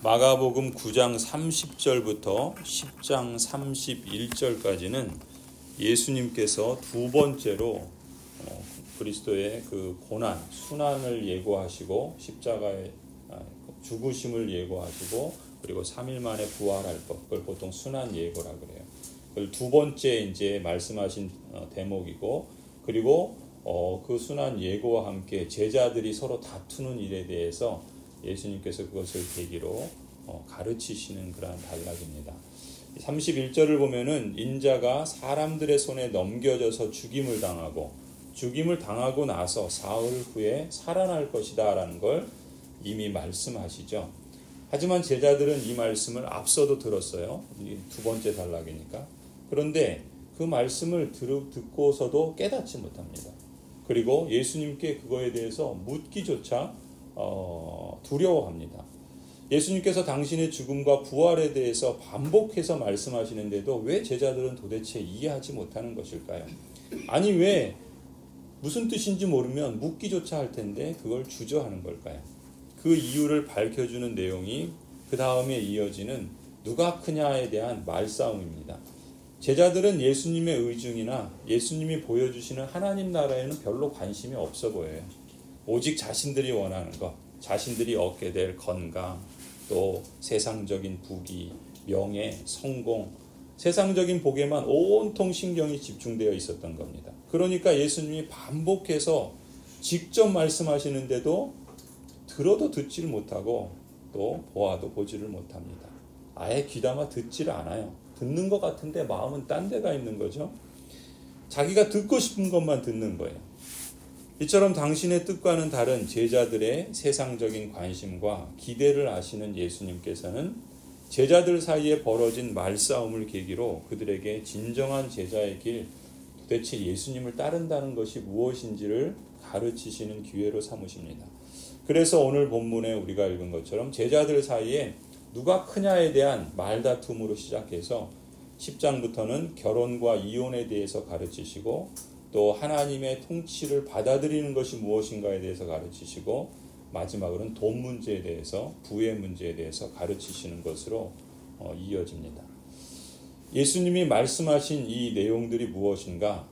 마가복음 9장 30절부터 10장 31절까지는 예수님께서 두 번째로 그리스도의 그 고난, 순환을 예고하시고 십자가의 죽으심을 예고하시고 그리고 3일 만에 부활할 것, 그걸 보통 순환 예고라 그래요. 그걸 두 번째 이제 말씀하신 대목이고, 그리고 그 순환 예고와 함께 제자들이 서로 다투는 일에 대해서 예수님께서 그것을 계기로 가르치시는 그러한 단락입니다. 31절을 보면은 인자가 사람들의 손에 넘겨져서 죽임을 당하고 나서 사흘 후에 살아날 것이다 라는 걸 이미 말씀하시죠. 하지만 제자들은 이 말씀을 앞서도 들었어요. 두 번째 단락이니까. 그런데 그 말씀을 듣고서도 깨닫지 못합니다. 그리고 예수님께 그거에 대해서 묻기조차 두려워합니다. 예수님께서 당신의 죽음과 부활에 대해서 반복해서 말씀하시는데도 왜 제자들은 도대체 이해하지 못하는 것일까요? 아니 왜 무슨 뜻인지 모르면 묻기조차 할 텐데 그걸 주저하는 걸까요? 그 이유를 밝혀주는 내용이 그 다음에 이어지는 누가 크냐에 대한 말싸움입니다. 제자들은 예수님의 의중이나 예수님이 보여주시는 하나님 나라에는 별로 관심이 없어 보여요. 오직 자신들이 원하는 것, 자신들이 얻게 될 건강, 또 세상적인 부귀, 명예, 성공, 세상적인 복에만 온통 신경이 집중되어 있었던 겁니다. 그러니까 예수님이 반복해서 직접 말씀하시는데도 들어도 듣지를 못하고 또 보아도 보지를 못합니다. 아예 귀담아 듣지를 않아요. 듣는 것 같은데 마음은 딴 데가 있는 거죠. 자기가 듣고 싶은 것만 듣는 거예요. 이처럼 당신의 뜻과는 다른 제자들의 세상적인 관심과 기대를 아시는 예수님께서는 제자들 사이에 벌어진 말싸움을 계기로 그들에게 진정한 제자의 길, 도대체 예수님을 따른다는 것이 무엇인지를 가르치시는 기회로 삼으십니다. 그래서 오늘 본문에 우리가 읽은 것처럼 제자들 사이에 누가 크냐에 대한 말다툼으로 시작해서 10장부터는 결혼과 이혼에 대해서 가르치시고 또 하나님의 통치를 받아들이는 것이 무엇인가에 대해서 가르치시고 마지막으로는 돈 문제에 대해서, 부의 문제에 대해서 가르치시는 것으로 이어집니다. 예수님이 말씀하신 이 내용들이 무엇인가?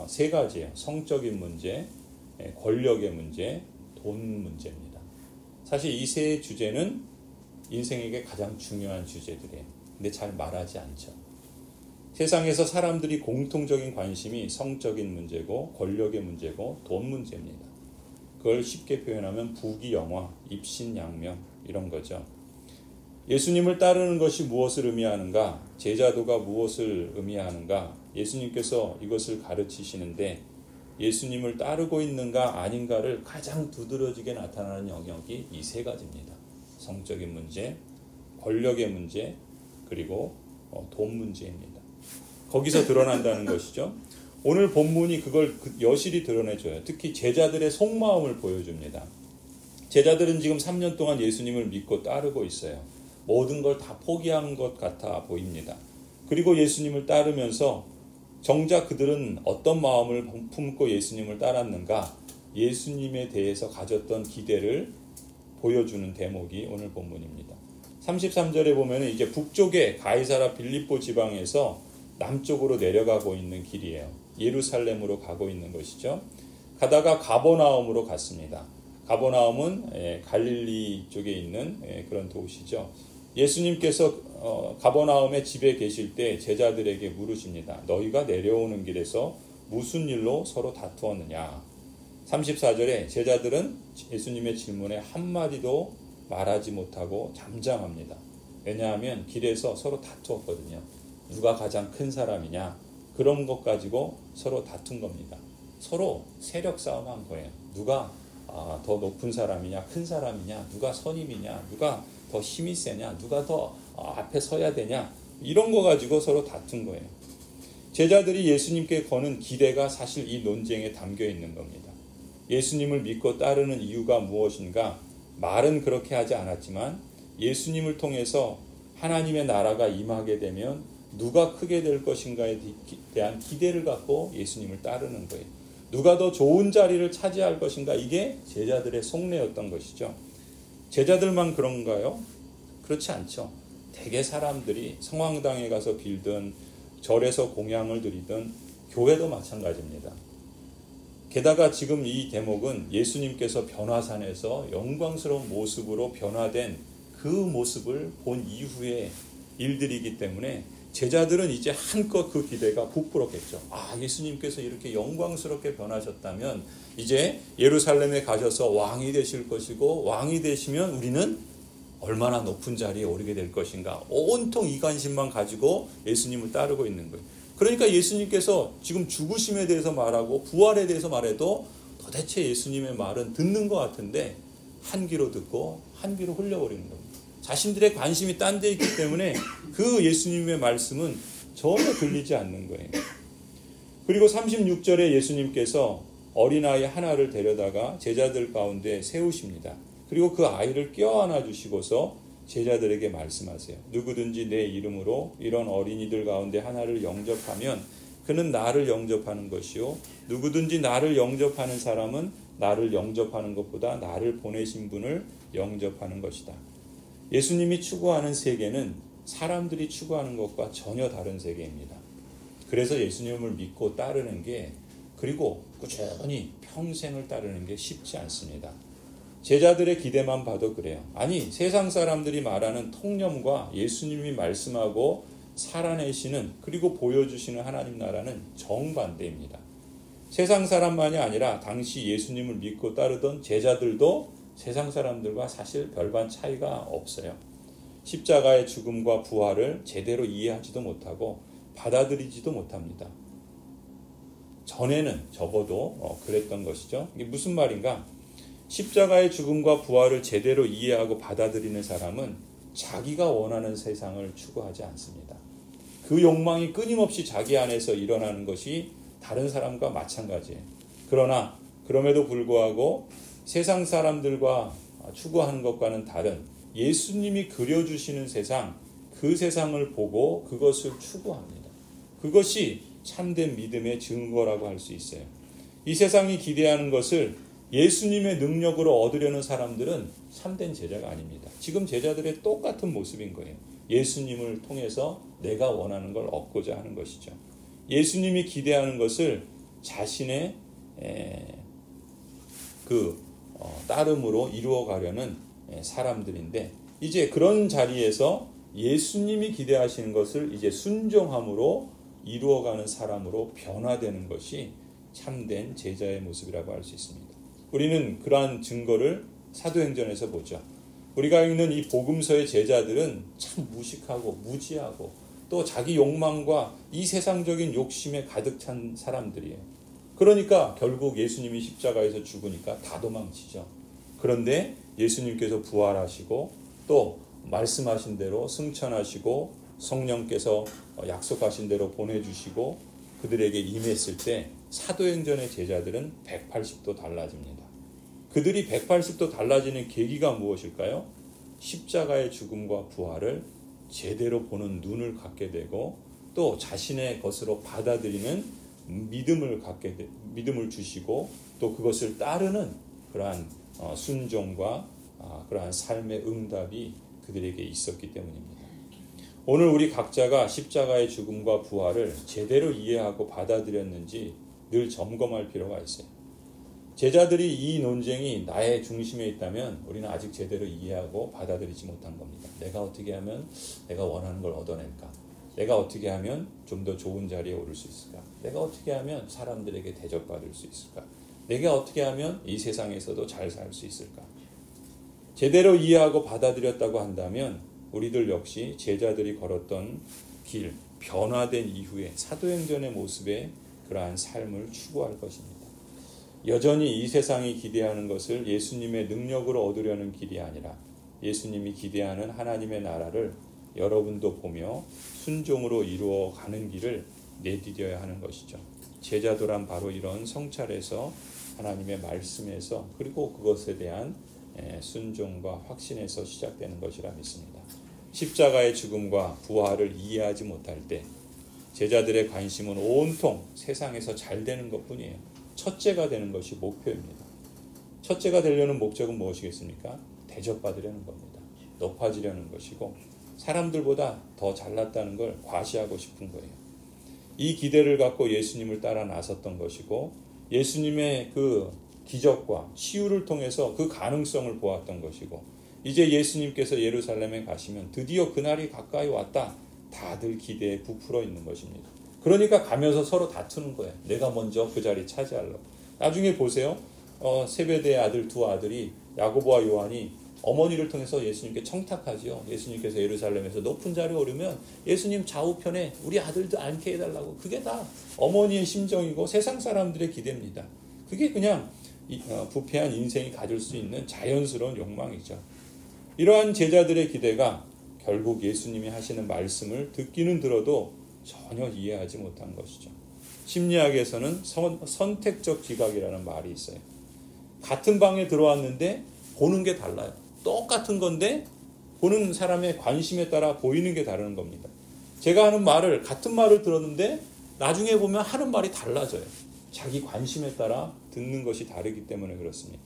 세 가지예요. 성적인 문제, 권력의 문제, 돈 문제입니다. 사실 이 세 주제는 인생에게 가장 중요한 주제들이에요. 근데 잘 말하지 않죠. 세상에서 사람들이 공통적인 관심이 성적인 문제고 권력의 문제고 돈 문제입니다. 그걸 쉽게 표현하면 부귀영화, 입신양명 이런 거죠. 예수님을 따르는 것이 무엇을 의미하는가? 제자도가 무엇을 의미하는가? 예수님께서 이것을 가르치시는데 예수님을 따르고 있는가 아닌가를 가장 두드러지게 나타나는 영역이 이 세 가지입니다. 성적인 문제, 권력의 문제, 그리고 돈 문제입니다. 거기서 드러난다는 것이죠. 오늘 본문이 그걸 여실히 드러내줘요. 특히 제자들의 속마음을 보여줍니다. 제자들은 지금 3년 동안 예수님을 믿고 따르고 있어요. 모든 걸 다 포기한 것 같아 보입니다. 그리고 예수님을 따르면서 정작 그들은 어떤 마음을 품고 예수님을 따랐는가? 예수님에 대해서 가졌던 기대를 보여주는 대목이 오늘 본문입니다. 33절에 보면 이제 북쪽에 가이사라 빌립보 지방에서 남쪽으로 내려가고 있는 길이에요. 예루살렘으로 가고 있는 것이죠. 가다가 가버나움으로 갔습니다. 가버나움은 갈릴리 쪽에 있는 그런 도시죠. 예수님께서 가버나움의 집에 계실 때 제자들에게 물으십니다. 너희가 내려오는 길에서 무슨 일로 서로 다투었느냐? 34절에 제자들은 예수님의 질문에 한마디도 말하지 못하고 잠잠합니다. 왜냐하면 길에서 서로 다투었거든요. 누가 가장 큰 사람이냐? 그런 것 가지고 서로 다툰 겁니다. 서로 세력 싸움한 거예요. 누가 더 높은 사람이냐, 큰 사람이냐, 누가 선임이냐, 누가 더 힘이 세냐, 누가 더 앞에 서야 되냐, 이런 거 가지고 서로 다툰 거예요. 제자들이 예수님께 거는 기대가 사실 이 논쟁에 담겨 있는 겁니다. 예수님을 믿고 따르는 이유가 무엇인가? 말은 그렇게 하지 않았지만 예수님을 통해서 하나님의 나라가 임하게 되면 누가 크게 될 것인가에 대한 기대를 갖고 예수님을 따르는 거예요. 누가 더 좋은 자리를 차지할 것인가? 이게 제자들의 속내였던 것이죠. 제자들만 그런가요? 그렇지 않죠. 대개 사람들이 성황당에 가서 빌든 절에서 공양을 드리든 교회도 마찬가지입니다. 게다가 지금 이 대목은 예수님께서 변화산에서 영광스러운 모습으로 변화된 그 모습을 본 이후의 일들이기 때문에 제자들은 이제 한껏 그 기대가 부풀었겠죠. 아, 예수님께서 이렇게 영광스럽게 변하셨다면 이제 예루살렘에 가셔서 왕이 되실 것이고, 왕이 되시면 우리는 얼마나 높은 자리에 오르게 될 것인가. 온통 이 관심만 가지고 예수님을 따르고 있는 거예요. 그러니까 예수님께서 지금 죽으심에 대해서 말하고 부활에 대해서 말해도 도대체 예수님의 말은 듣는 것 같은데 한 귀로 듣고 한 귀로 흘려버리는 겁니다. 자신들의 관심이 딴 데 있기 때문에 그 예수님의 말씀은 전혀 들리지 않는 거예요. 그리고 36절에 예수님께서 어린아이 하나를 데려다가 제자들 가운데 세우십니다. 그리고 그 아이를 껴안아 주시고서 제자들에게 말씀하세요. 누구든지 내 이름으로 이런 어린이들 가운데 하나를 영접하면 그는 나를 영접하는 것이요, 누구든지 나를 영접하는 사람은 나를 영접하는 것보다 나를 보내신 분을 영접하는 것이다. 예수님이 추구하는 세계는 사람들이 추구하는 것과 전혀 다른 세계입니다. 그래서 예수님을 믿고 따르는 게, 그리고 꾸준히 평생을 따르는 게 쉽지 않습니다. 제자들의 기대만 봐도 그래요. 아니, 세상 사람들이 말하는 통념과 예수님이 말씀하고 살아내시는, 그리고 보여주시는 하나님 나라는 정반대입니다. 세상 사람만이 아니라 당시 예수님을 믿고 따르던 제자들도 세상 사람들과 사실 별반 차이가 없어요. 십자가의 죽음과 부활을 제대로 이해하지도 못하고 받아들이지도 못합니다. 전에는 적어도 그랬던 것이죠. 이게 무슨 말인가? 십자가의 죽음과 부활을 제대로 이해하고 받아들이는 사람은 자기가 원하는 세상을 추구하지 않습니다. 그 욕망이 끊임없이 자기 안에서 일어나는 것이 다른 사람과 마찬가지예요. 그러나 그럼에도 불구하고 세상 사람들과 추구하는 것과는 다른 예수님이 그려주시는 세상, 그 세상을 보고 그것을 추구합니다. 그것이 참된 믿음의 증거라고 할 수 있어요. 이 세상이 기대하는 것을 예수님의 능력으로 얻으려는 사람들은 참된 제자가 아닙니다. 지금 제자들의 똑같은 모습인 거예요. 예수님을 통해서 내가 원하는 걸 얻고자 하는 것이죠. 예수님이 기대하는 것을 자신의 따름으로 이루어가려는 사람들인데, 이제 그런 자리에서 예수님이 기대하시는 것을 이제 순종함으로 이루어가는 사람으로 변화되는 것이 참된 제자의 모습이라고 할 수 있습니다. 우리는 그러한 증거를 사도행전에서 보죠. 우리가 읽는 이 복음서의 제자들은 참 무식하고 무지하고 또 자기 욕망과 이 세상적인 욕심에 가득 찬 사람들이에요. 그러니까 결국 예수님이 십자가에서 죽으니까 다 도망치죠. 그런데 예수님께서 부활하시고 또 말씀하신 대로 승천하시고 성령께서 약속하신 대로 보내주시고 그들에게 임했을 때 사도행전의 제자들은 180도 달라집니다. 그들이 180도 달라지는 계기가 무엇일까요? 십자가의 죽음과 부활을 제대로 보는 눈을 갖게 되고 또 자신의 것으로 받아들이는 믿음을 주시고 또 그것을 따르는 그러한 순종과 그러한 삶의 응답이 그들에게 있었기 때문입니다. 오늘 우리 각자가 십자가의 죽음과 부활을 제대로 이해하고 받아들였는지 늘 점검할 필요가 있어요. 제자들이 이 논쟁이 나의 중심에 있다면 우리는 아직 제대로 이해하고 받아들이지 못한 겁니다. 내가 어떻게 하면 내가 원하는 걸 얻어낼까? 내가 어떻게 하면 좀 더 좋은 자리에 오를 수 있을까? 내가 어떻게 하면 사람들에게 대접받을 수 있을까? 내가 어떻게 하면 이 세상에서도 잘 살 수 있을까? 제대로 이해하고 받아들였다고 한다면 우리들 역시 제자들이 걸었던 길, 변화된 이후에 사도행전의 모습에 그러한 삶을 추구할 것입니다. 여전히 이 세상이 기대하는 것을 예수님의 능력으로 얻으려는 길이 아니라 예수님이 기대하는 하나님의 나라를 여러분도 보며 순종으로 이루어가는 길을 내디뎌야 하는 것이죠. 제자도란 바로 이런 성찰에서 하나님의 말씀에서 그리고 그것에 대한 순종과 확신에서 시작되는 것이라 믿습니다. 십자가의 죽음과 부활을 이해하지 못할 때 제자들의 관심은 온통 세상에서 잘 되는 것뿐이에요. 첫째가 되는 것이 목표입니다. 첫째가 되려는 목적은 무엇이겠습니까? 대접받으려는 겁니다. 높아지려는 것이고 사람들보다 더 잘났다는 걸 과시하고 싶은 거예요. 이 기대를 갖고 예수님을 따라 나섰던 것이고 예수님의 그 기적과 치유를 통해서 그 가능성을 보았던 것이고 이제 예수님께서 예루살렘에 가시면 드디어 그날이 가까이 왔다. 다들 기대에 부풀어 있는 것입니다. 그러니까 가면서 서로 다투는 거예요. 내가 먼저 그 자리 차지하려고. 나중에 보세요. 세베대의 아들 두 아들이 야고보와 요한이 어머니를 통해서 예수님께 청탁하지요. 예수님께서 예루살렘에서 높은 자리에 오르면 예수님 좌우편에 우리 아들도 앉게 해달라고. 그게 다 어머니의 심정이고 세상 사람들의 기대입니다. 그게 그냥 부패한 인생이 가질 수 있는 자연스러운 욕망이죠. 이러한 제자들의 기대가 결국 예수님이 하시는 말씀을 듣기는 들어도 전혀 이해하지 못한 것이죠. 심리학에서는 선택적 지각이라는 말이 있어요. 같은 방에 들어왔는데 보는 게 달라요. 똑같은 건데 보는 사람의 관심에 따라 보이는 게 다른 겁니다. 제가 하는 말을 같은 말을 들었는데 나중에 보면 하는 말이 달라져요. 자기 관심에 따라 듣는 것이 다르기 때문에 그렇습니다.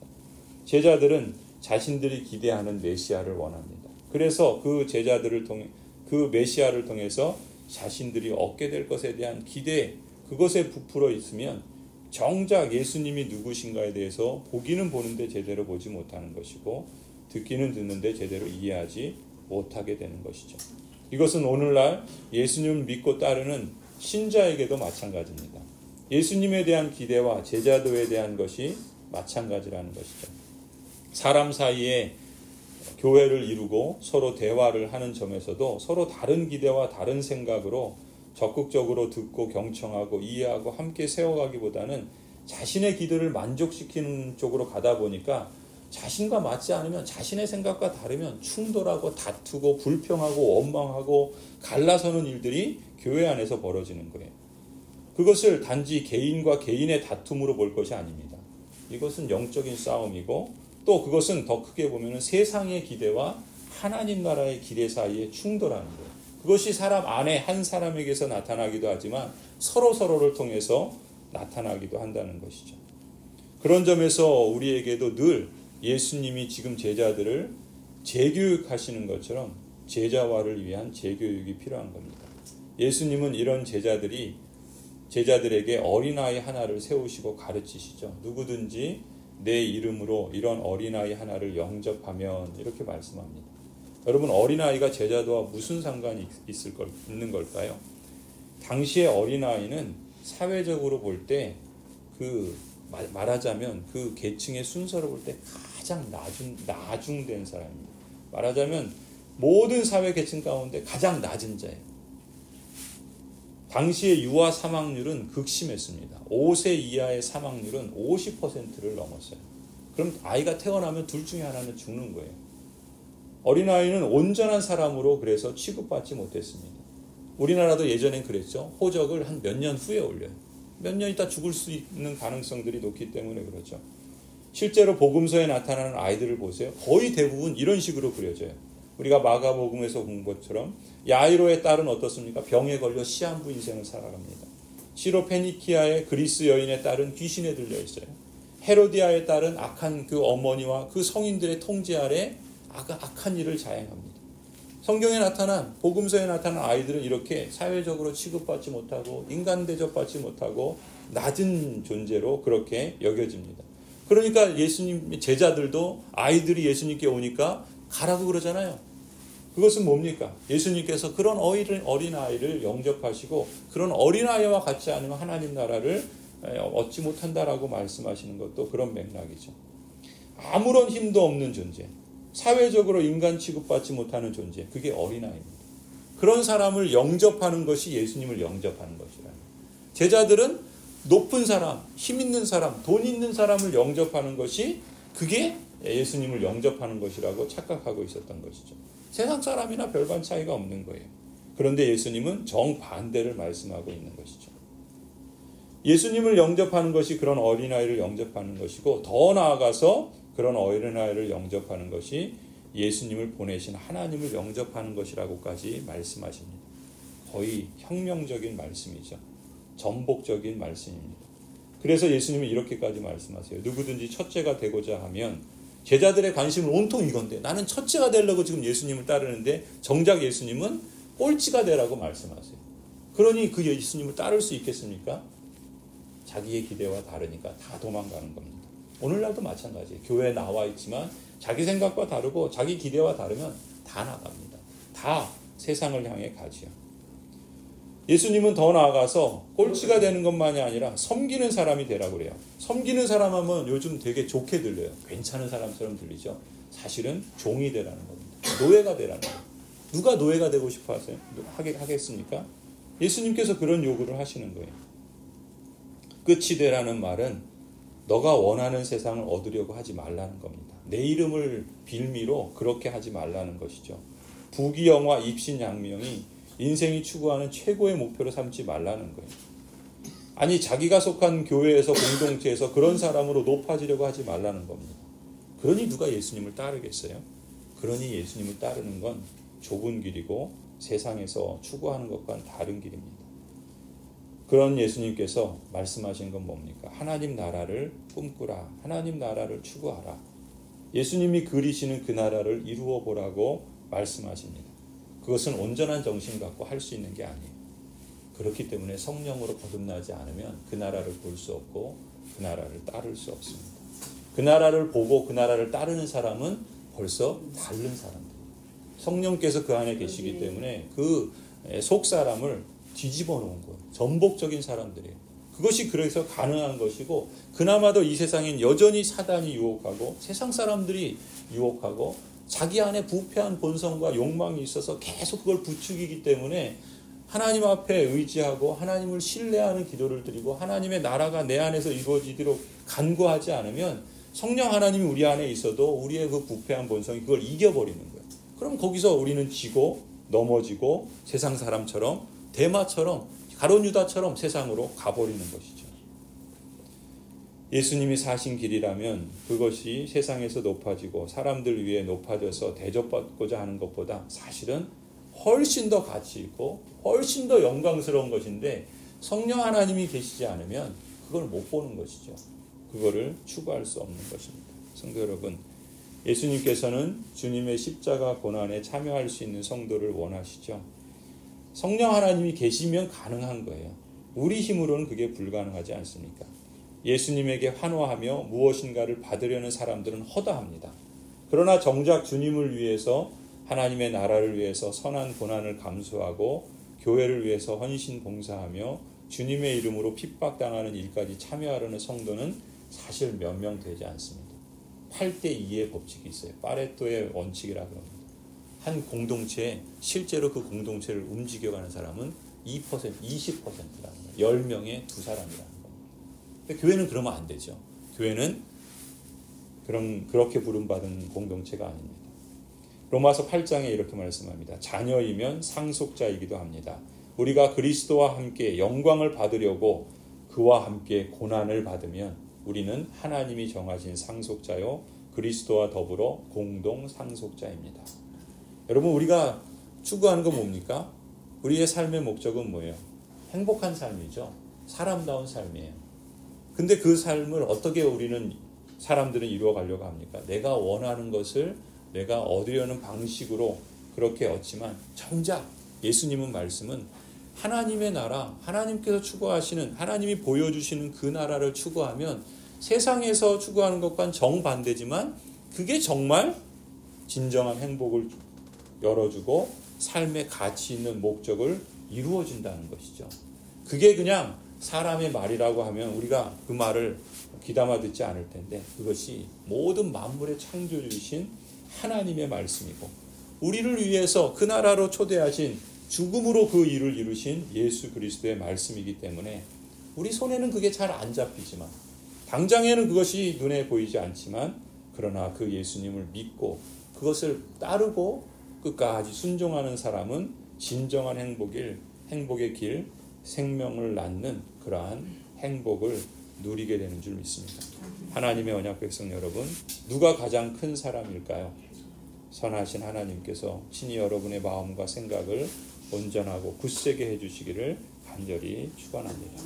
제자들은 자신들이 기대하는 메시아를 원합니다. 그래서 그 제자들을 통해 그 메시아를 통해서 자신들이 얻게 될 것에 대한 기대, 그것에 부풀어 있으면 정작 예수님이 누구신가에 대해서 보기는 보는데 제대로 보지 못하는 것이고 듣기는 듣는데 제대로 이해하지 못하게 되는 것이죠. 이것은 오늘날 예수님을 믿고 따르는 신자에게도 마찬가지입니다. 예수님에 대한 기대와 제자도에 대한 것이 마찬가지라는 것이죠. 사람 사이에 교회를 이루고 서로 대화를 하는 점에서도 서로 다른 기대와 다른 생각으로 적극적으로 듣고 경청하고 이해하고 함께 세워가기보다는 자신의 기대를 만족시키는 쪽으로 가다 보니까 자신과 맞지 않으면 자신의 생각과 다르면 충돌하고 다투고 불평하고 원망하고 갈라서는 일들이 교회 안에서 벌어지는 거예요. 그것을 단지 개인과 개인의 다툼으로 볼 것이 아닙니다. 이것은 영적인 싸움이고 또 그것은 더 크게 보면 세상의 기대와 하나님 나라의 기대 사이에 충돌하는 거예요. 그것이 사람 안에 한 사람에게서 나타나기도 하지만 서로를 통해서 나타나기도 한다는 것이죠. 그런 점에서 우리에게도 늘 예수님이 지금 제자들을 재교육하시는 것처럼 제자화를 위한 재교육이 필요한 겁니다. 예수님은 이런 제자들에게 어린아이 하나를 세우시고 가르치시죠. 누구든지 내 이름으로 이런 어린아이 하나를 영접하면 이렇게 말씀합니다. 여러분, 어린아이가 제자도와 무슨 상관이 있는 걸까요? 당시의 어린아이는 사회적으로 볼 때 말하자면 그 계층의 순서로 볼 때 가장 나중된 사람입니다. 말하자면 모든 사회 계층 가운데 가장 낮은 자예요. 당시의 유아 사망률은 극심했습니다. 5세 이하의 사망률은 50%를 넘었어요. 그럼 아이가 태어나면 둘 중에 하나는 죽는 거예요. 어린아이는 온전한 사람으로 그래서 취급받지 못했습니다. 우리나라도 예전엔 그랬죠. 호적을 한 몇 년 후에 올려요. 몇 년 있다 죽을 수 있는 가능성들이 높기 때문에 그렇죠. 실제로 복음서에 나타나는 아이들을 보세요. 거의 대부분 이런 식으로 그려져요. 우리가 마가복음에서 본 것처럼 야이로의 딸은 어떻습니까? 병에 걸려 시한부 인생을 살아갑니다. 시로페니키아의 그리스 여인의 딸은 귀신에 들려 있어요. 헤로디아의 딸은 악한 그 어머니와 그 성인들의 통제 아래 악한 일을 자행합니다. 성경에 나타난 복음서에 나타난 아이들은 이렇게 사회적으로 취급받지 못하고 인간 대접받지 못하고 낮은 존재로 그렇게 여겨집니다. 그러니까 예수님 제자들도 아이들이 예수님께 오니까 가라고 그러잖아요. 그것은 뭡니까? 예수님께서 그런 어린아이를 영접하시고 그런 어린아이와 같지 않으면 하나님 나라를 얻지 못한다라고 말씀하시는 것도 그런 맥락이죠. 아무런 힘도 없는 존재, 사회적으로 인간 취급받지 못하는 존재, 그게 어린아이입니다. 그런 사람을 영접하는 것이 예수님을 영접하는 것이라는 거예요. 제자들은 높은 사람, 힘 있는 사람, 돈 있는 사람을 영접하는 것이 그게 예수님을 영접하는 것이라고 착각하고 있었던 것이죠. 세상 사람이나 별반 차이가 없는 거예요. 그런데 예수님은 정반대를 말씀하고 있는 것이죠. 예수님을 영접하는 것이 그런 어린아이를 영접하는 것이고 더 나아가서 그런 어린아이를 영접하는 것이 예수님을 보내신 하나님을 영접하는 것이라고까지 말씀하십니다. 거의 혁명적인 말씀이죠. 전복적인 말씀입니다. 그래서 예수님은 이렇게까지 말씀하세요. 누구든지 첫째가 되고자 하면 제자들의 관심은 온통 이건데 나는 첫째가 되려고 지금 예수님을 따르는데 정작 예수님은 꼴찌가 되라고 말씀하세요. 그러니 그 예수님을 따를 수 있겠습니까? 자기의 기대와 다르니까 다 도망가는 겁니다. 오늘날도 마찬가지예요. 교회에 나와 있지만 자기 생각과 다르고 자기 기대와 다르면 다 나갑니다. 다 세상을 향해 가지요. 예수님은 더 나아가서 꼴찌가 되는 것만이 아니라 섬기는 사람이 되라고 그래요. 섬기는 사람 하면 요즘 되게 좋게 들려요. 괜찮은 사람처럼 들리죠. 사실은 종이 되라는 겁니다. 노예가 되라는 거예요. 누가 노예가 되고 싶어 하겠습니까? 예수님께서 그런 요구를 하시는 거예요. 끝이 되라는 말은 너가 원하는 세상을 얻으려고 하지 말라는 겁니다. 내 이름을 빌미로 그렇게 하지 말라는 것이죠. 부귀영화 입신양명이 인생이 추구하는 최고의 목표로 삼지 말라는 거예요. 아니 자기가 속한 교회에서 공동체에서 그런 사람으로 높아지려고 하지 말라는 겁니다. 그러니 누가 예수님을 따르겠어요? 그러니 예수님을 따르는 건 좁은 길이고 세상에서 추구하는 것과는 다른 길입니다. 그런 예수님께서 말씀하신 건 뭡니까? 하나님 나라를 꿈꾸라. 하나님 나라를 추구하라. 예수님이 그리시는 그 나라를 이루어 보라고 말씀하십니다. 그것은 온전한 정신 갖고 할 수 있는 게 아니에요. 그렇기 때문에 성령으로 거듭나지 않으면 그 나라를 볼 수 없고 그 나라를 따를 수 없습니다. 그 나라를 보고 그 나라를 따르는 사람은 벌써 다른 사람들. 성령께서 그 안에 계시기 때문에 그 속 사람을 뒤집어 놓은 거예요. 전복적인 사람들이에요. 그것이 그래서 가능한 것이고 그나마도 이 세상엔 여전히 사단이 유혹하고 세상 사람들이 유혹하고 자기 안에 부패한 본성과 욕망이 있어서 계속 그걸 부추기기 때문에 하나님 앞에 의지하고 하나님을 신뢰하는 기도를 드리고 하나님의 나라가 내 안에서 이루어지도록 간구하지 않으면 성령 하나님이 우리 안에 있어도 우리의 그 부패한 본성이 그걸 이겨버리는 거예요. 그럼 거기서 우리는 지고 넘어지고 세상 사람처럼 대마처럼 가룟유다처럼 세상으로 가버리는 것이죠. 예수님이 사신 길이라면 그것이 세상에서 높아지고 사람들 위해 높아져서 대접받고자 하는 것보다 사실은 훨씬 더 가치 있고 훨씬 더 영광스러운 것인데 성령 하나님이 계시지 않으면 그걸 못 보는 것이죠. 그거를 추구할 수 없는 것입니다. 성도 여러분, 예수님께서는 주님의 십자가 고난에 참여할 수 있는 성도를 원하시죠. 성령 하나님이 계시면 가능한 거예요. 우리 힘으로는 그게 불가능하지 않습니까? 예수님에게 환호하며 무엇인가를 받으려는 사람들은 허다합니다. 그러나 정작 주님을 위해서 하나님의 나라를 위해서 선한 고난을 감수하고 교회를 위해서 헌신 봉사하며 주님의 이름으로 핍박당하는 일까지 참여하려는 성도는 사실 몇 명 되지 않습니다. 8대2의 법칙이 있어요. 파레토의 원칙이라 그럽니다. 한 공동체에 실제로 그 공동체를 움직여가는 사람은 2%, 20%라는 거예요. 10명에 2사람이라는 겁니다. 근데 교회는 그러면 안 되죠. 교회는 그렇게 부름받은 공동체가 아닙니다. 로마서 8장에 이렇게 말씀합니다. 자녀이면 상속자이기도 합니다. 우리가 그리스도와 함께 영광을 받으려고 그와 함께 고난을 받으면 우리는 하나님이 정하신 상속자요 그리스도와 더불어 공동 상속자입니다. 여러분, 우리가 추구하는 건 뭡니까? 우리의 삶의 목적은 뭐예요? 행복한 삶이죠. 사람다운 삶이에요. 근데 그 삶을 어떻게 사람들은 이루어가려고 합니까? 내가 원하는 것을 내가 얻으려는 방식으로 그렇게 얻지만 정작 예수님은 말씀은 하나님의 나라, 하나님께서 추구하시는, 하나님이 보여주시는 그 나라를 추구하면 세상에서 추구하는 것과는 정반대지만 그게 정말 진정한 행복을 열어주고 삶의 가치 있는 목적을 이루어진다는 것이죠. 그게 그냥 사람의 말이라고 하면 우리가 그 말을 귀담아 듣지 않을 텐데 그것이 모든 만물의 창조주이신 하나님의 말씀이고 우리를 위해서 그 나라로 초대하신 죽음으로 그 일을 이루신 예수 그리스도의 말씀이기 때문에 우리 손에는 그게 잘 안 잡히지만 당장에는 그것이 눈에 보이지 않지만 그러나 그 예수님을 믿고 그것을 따르고 끝까지 순종하는 사람은 진정한 행복의 길, 생명을 낳는 그러한 행복을 누리게 되는 줄 믿습니다. 하나님의 언약 백성 여러분, 누가 가장 큰 사람일까요? 선하신 하나님께서 친히 여러분의 마음과 생각을 온전하고 굳세게 해주시기를 간절히 축원합니다.